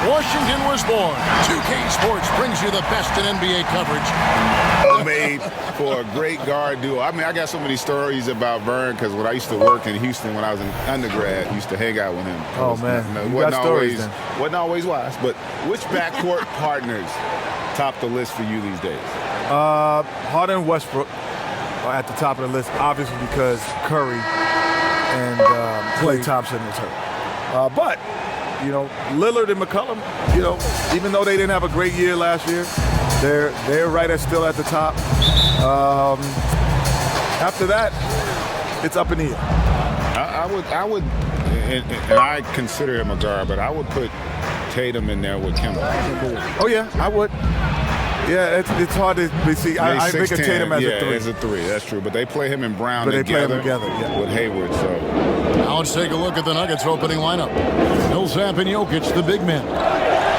Washington was born. 2K Sports brings you the best in NBA coverage. Made for a great guard duo. I mean, I got so many stories about Vern because when I used to work in Houston when I was an undergrad, I used to hang out with him. Oh, man. Wasn't always wise. But which backcourt partners top the list for you these days? Harden and Westbrook are at the top of the list, obviously because Curry and Klay Thompson is hurt. But, you know, Lillard and McCollum, you know, even though they didn't have a great year last year, they're right at still at the top. After that, it's up in the air. I would, and I consider him a guard, but I would put Tatum in there with Kemba. Oh yeah, I would. Yeah, it's hard to see. I think of Tatum as a three. As a three, that's true. But they play him and Brown together. But they play them together, with Hayward. So now let's take a look at the Nuggets opening lineup. Millsap and Jokic, the big men.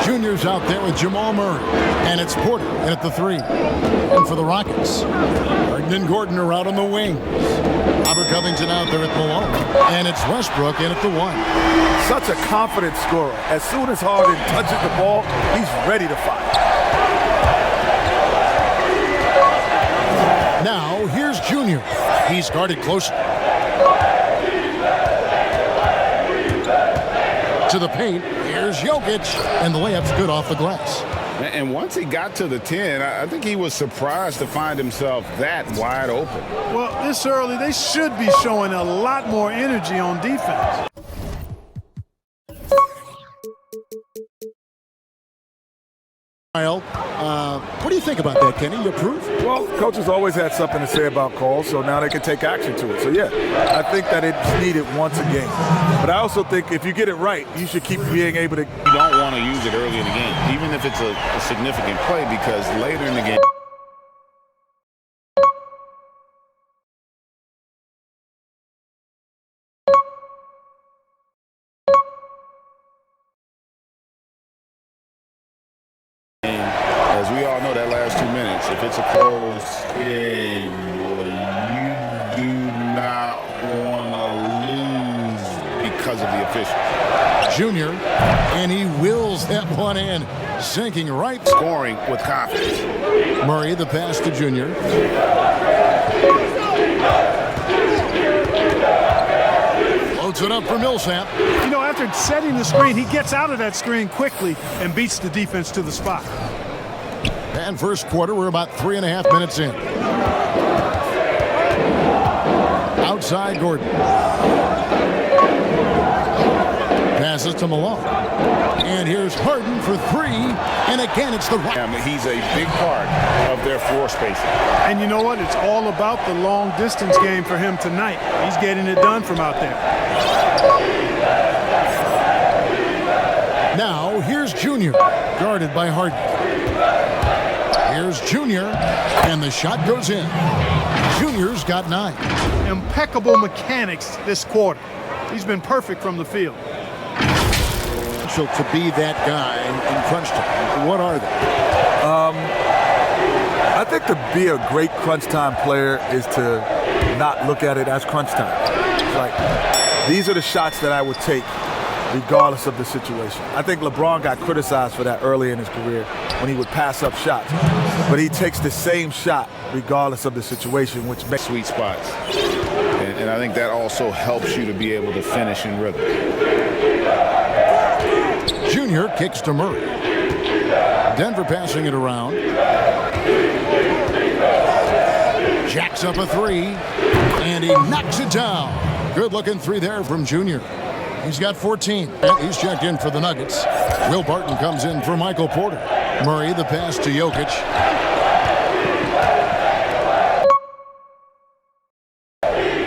Junior's out there with Jamal Murray, and it's Porter in at the three. And for the Rockets, Harden and Gordon are out on the wing. Robert Covington out there at the one, and it's Westbrook in at the one. Such a confident scorer. As soon as Harden touches the ball, he's ready to fire. Now, here's Junior. He's guarded close to the paint. Here's Jokic, and the layup's good off the glass. And once he got to the 10, I think he was surprised to find himself that wide open. Well, this early, they should be showing a lot more energy on defense. What do you think about that, Kenny? You approve? Well, coaches always had something to say about calls, so now they can take action to it. So, yeah, I think that it's needed once a game. But I also think if you get it right, you should keep being able to. You don't want to use it early in the game, even if it's a significant play, because later in the game. As we all know, that last 2 minutes, if it's a close game, you do not want to lose because of the official. Junior, and he wills that one in, sinking right. Scoring with confidence. Murray, the pass to Junior. Loads it up for Millsap. You know, after setting the screen, he gets out of that screen quickly and beats the defense to the spot. And first quarter, we're about 3.5 minutes in. Outside Gordon. Passes to Malone. And here's Harden for three. And again, it's the right. I mean, he's a big part of their floor spacing. And you know what? It's all about the long distance game for him tonight. He's getting it done from out there. Now, here's Junior, guarded by Harden. Here's Junior, and the shot goes in. Junior's got 9. Impeccable mechanics this quarter. He's been perfect from the field. To be that guy in crunch time. What are they? I think to be a great crunch time player is to not look at it as crunch time. It's like, these are the shots that I would take regardless of the situation. I think LeBron got criticized for that early in his career when he would pass up shots. But he takes the same shot regardless of the situation, which makes Sweet spots. And I think that also helps you to be able to finish in rhythm. Junior kicks to Murray. Denver passing it around. Jacks up a three, and he knocks it down. Good-looking three there from Junior. He's got 14. And he's checked in for the Nuggets. Will Barton comes in for Michael Porter. Murray, the pass to Jokic.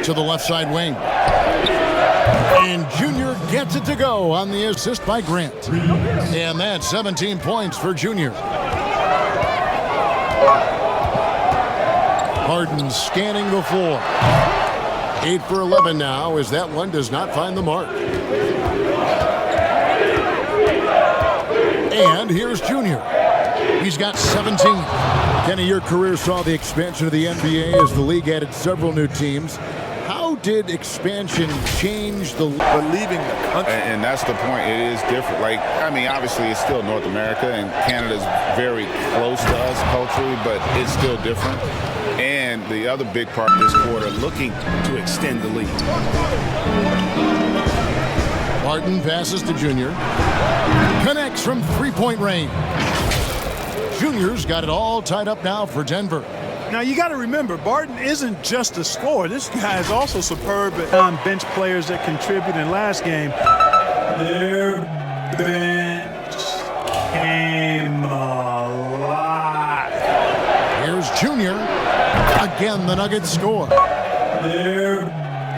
To the left side wing. And Junior gets it to go on the assist by Grant. And that's 17 points for Junior. Harden scanning the floor. 8 for 11 now as that one does not find the mark. And here's Junior. He's got 17. Kenny, your career saw the expansion of the NBA as the league added several new teams. How did expansion change the believing the country? And that's the point. It is different. Like, I mean, obviously it's still North America, and Canada's very close to us culturally, but it's still different. And the other big part this quarter, looking to extend the lead. Barton passes to Junior. Connects from three-point range. Junior's got it all tied up now for Denver. Now, you got to remember, Barton isn't just a scorer. This guy is also superb at bench players that contribute. In last game, their bench came alive. Here's Junior. Again, the Nuggets score. Their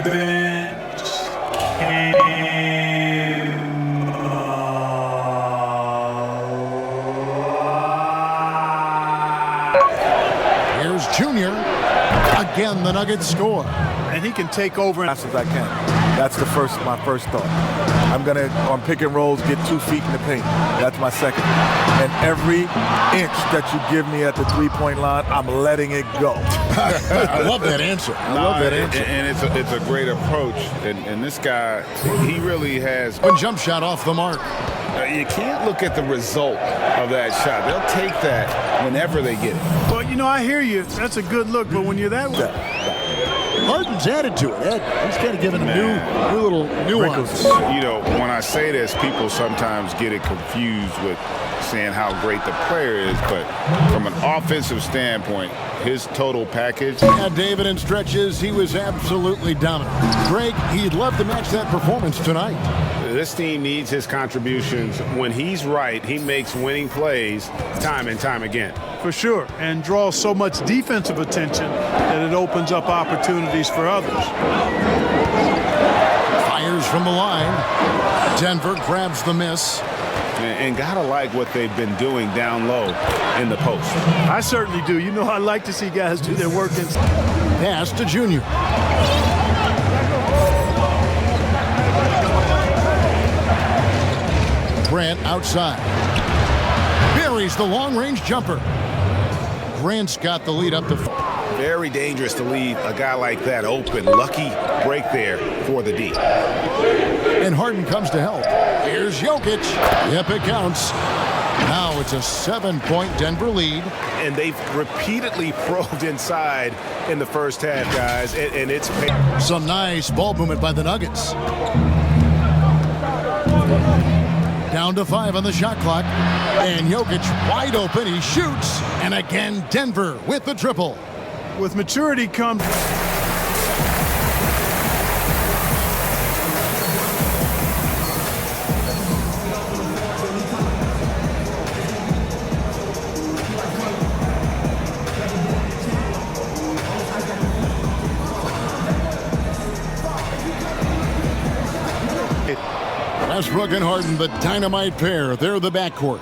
bench came alive. Here's Junior. Again, the Nuggets score. And he can take over As fast as I can. That's my first thought. I'm gonna, on pick and rolls, get 2 feet in the paint. That's my second. And every inch that you give me at the three-point line, I'm letting it go. I love that answer. I love that answer. And it's a great approach. And this guy, he really has One jump shot off the mark. You can't look at the result of that shot. They'll take that whenever they get it. Well, you know, I hear you. That's a good look, but when you're that way. Harden's added to it. He's kind of given a new little nuance. You know, when I say this, people sometimes get it confused with saying how great the player is, but from an offensive standpoint, his total package. Yeah, David, in stretches, he was absolutely dominant. Greg, he'd love to match that performance tonight. This team needs his contributions. When he's right, he makes winning plays time and time again. For sure, and draws so much defensive attention that it opens up opportunities for others. Fires from the line. Denver grabs the miss. And gotta like what they've been doing down low in the post. I certainly do. You know, I like to see guys do their work in. Pass to Junior. Grant outside. Buries the long-range jumper. Grant's got the lead up to. Very dangerous to leave a guy like that open. Lucky break there for the D. And Harden comes to help. Here's Jokic. Yep, it counts. Now it's a 7-point Denver lead. And they've repeatedly probed inside in the first half, guys, and it's... Some nice ball movement by the Nuggets. Down to 5 on the shot clock. And Jokic wide open. He shoots. And again, Denver with the triple. With maturity comes... Westbrook and Harden, the dynamite pair. They're the backcourt.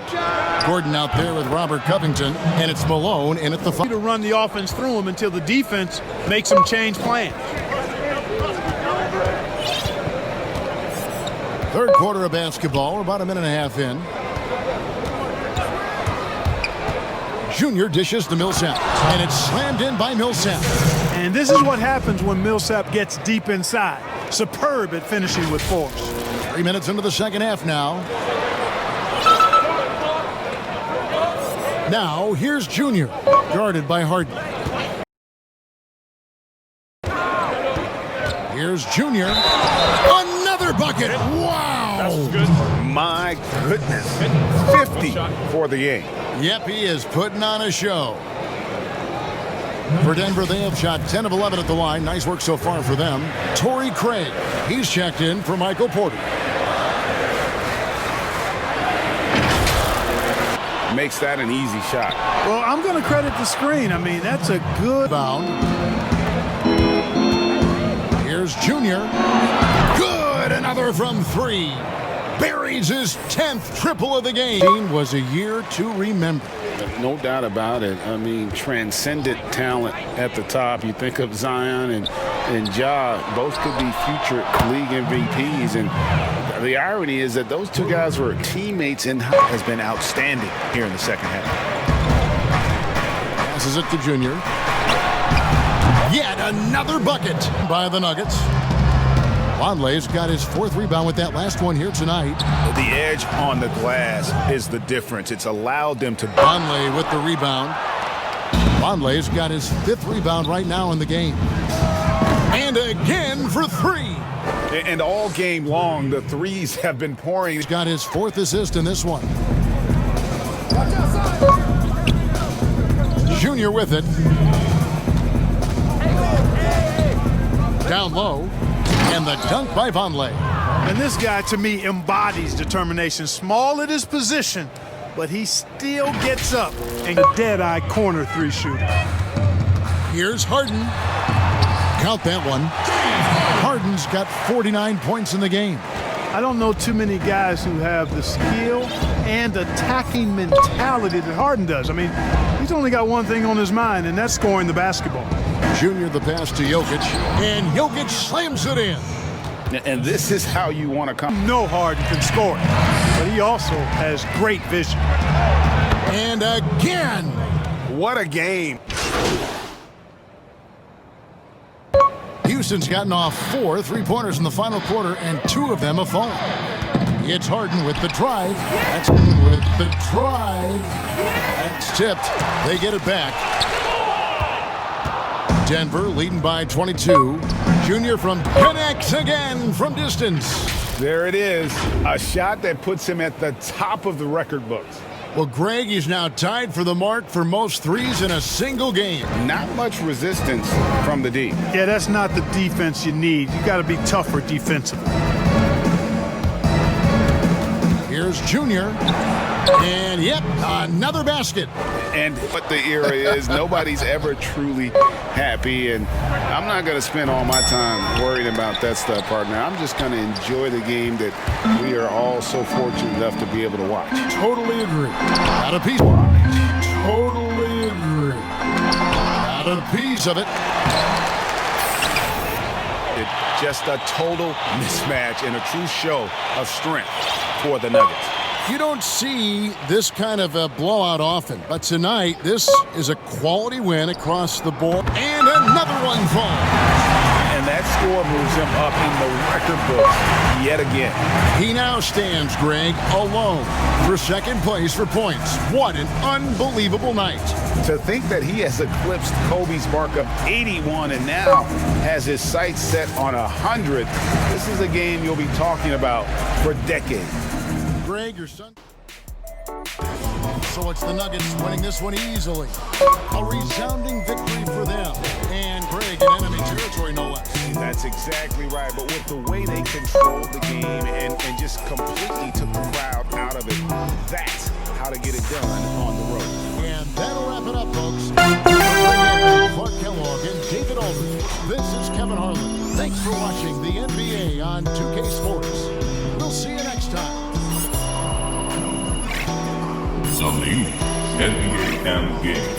Gordon out there with Robert Covington, and it's Malone in at the... to run the offense through him until the defense makes them change plans. Third quarter of basketball. We're about a minute and a half in. Junior dishes to Millsap, and it's slammed in by Millsap. And this is what happens when Millsap gets deep inside. Superb at finishing with force. 3 minutes into the second half now. Now, here's Junior, guarded by Harden. Here's Junior. Another bucket. Wow. That's good. My goodness. 50 for the game. Yep, he is putting on a show. For Denver, they have shot 10 of 11 at the line. Nice work so far for them. Torrey Craig, he's checked in for Michael Porter. Makes that an easy shot. Well, I'm going to credit the screen. I mean, that's a good... Bound. Here's Junior. Good, another from 3. Buries his 10th triple of the game. Was a year to remember. No doubt about it. I mean, transcendent talent at the top. You think of Zion and Ja, both could be future league MVPs. And the irony is that those two guys were teammates and has been outstanding here in the second half. Passes it to Junior. Yet another bucket by the Nuggets. Vonleh's got his 4th rebound with that last one here tonight. The edge on the glass is the difference. It's allowed them to... Vonleh with the rebound. Vonleh's got his 5th rebound right now in the game. And again for 3. And all game long, the threes have been pouring. He's got his 4th assist in this one. Junior with it. Down low. And the dunk by Vonleh. And this guy, to me, embodies determination. Small at his position, but he still gets up. And a dead-eye corner 3 shooter. Here's Harden. Count that one. Harden's got 49 points in the game. I don't know too many guys who have the skill and attacking mentality that Harden does. I mean, he's only got one thing on his mind, and that's scoring the basketball. Junior the pass to Jokic, and Jokic slams it in. And this is how you want to come. No Harden can score it, but he also has great vision. And again. What a game. Houston's gotten off 4 3-pointers in the final quarter, and 2 of them have fallen. It's Harden with the drive. That's with the drive. That's tipped. They get it back. Denver leading by 22. Junior from connects again from distance. There it is. A shot that puts him at the top of the record books. Well, Greg is now tied for the mark for most threes in a single game. Not much resistance from the D. Yeah, that's not the defense you need. You got to be tougher defensively. Here's Junior. And yep, another basket. And what the era is, nobody's ever truly happy. And I'm not going to spend all my time worrying about that stuff, partner. I'm just going to enjoy the game that we are all so fortunate enough to be able to watch. Totally agree. Not a piece. Totally agree. Not a piece of it. It's just a total mismatch and a true show of strength for the Nuggets. You don't see this kind of a blowout often, but tonight this is a quality win across the board. And another one falls. And that score moves him up in the record books yet again. He now stands, Greg, alone for second place for points. What an unbelievable night. To think that he has eclipsed Kobe's mark of 81 and now has his sights set on 100, this is a game you'll be talking about for decades. Greg, your son. So it's the Nuggets winning this one easily. A resounding victory for them. And Greg in enemy territory, no less. That's exactly right. But with the way they controlled the game and just completely took the crowd out of it, that's how to get it done on the road. And that'll wrap it up, folks. Clark Kellogg and David Aldridge. This is Kevin Harlan. Thanks for watching the NBA on 2K Sports. We'll see you next time. The new NBA game.